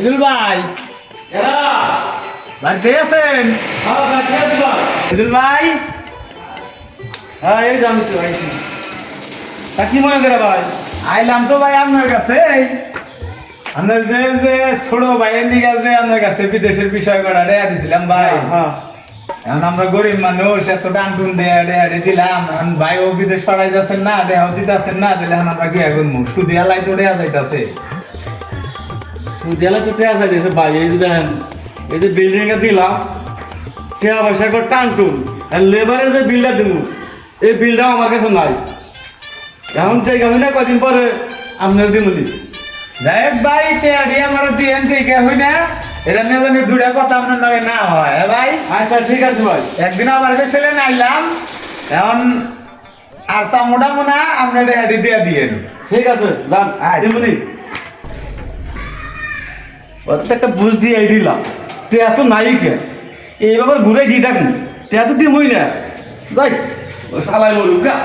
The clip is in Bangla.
ইদুল ভাই বাড়িতে আছেন? ইদুল ভাই হ্যাঁ এই যে আমি তো আইছি। তা কি মনে করে ভাই? আইলাম তো ভাই আপনার কাছে। আপনার যে যে ছোট ভাইয়ের নিয়ে যে আপনার কাছে বিদেশের বিষয় করা রেয়া দিছিলাম ভাই। হ্যাঁ এখন আমরা গরিব মানুষ, এত টানটুন দেয়া দিলাম। এখন ভাইও বিদেশ পাঠাই যাচ্ছেন না, দেহাও দিতেছেন না, দিলে এখন আমরা কি এখন সুদি আলাই তো রেয়া যাইতাছে। সুদিয়ালে তো টেয়া চাই দিয়েছে ভাই। এই যে দেখেন, এই যে বিল্ডিং এ দিলাম টেয়া পয়সা করে টানটুন, আর লেবারের যে বিলটা দিব এই বিলটাও আমার কাছে নাই। এখন থেকে আমি না কয়দিন পরে আপনার দিমুনি। যাই হোক ভাই, টেয়া দিয়ে আমার দিয়েন ঠিক হই না, এটা নিয়ে জানি দুটা কথা আপনার নয় না হয়। হ্যাঁ ভাই, আচ্ছা ঠিক আছে ভাই। একদিন আমার ছেলে নাইলাম, এখন আর চামোটা মোনা আপনার হেঁটে দিয়ে দিয়েন। ঠিক আছে যান আচ্ছা। দিমুনি। ওটা একটা বুঝ দিয়ে দিলাম, টেয়া তো নাই কে এই ব্যাপার ঘুরে দিয়ে থাকুন, টেয়া তো দিমই না। যাই ও শালাই মরুক গা।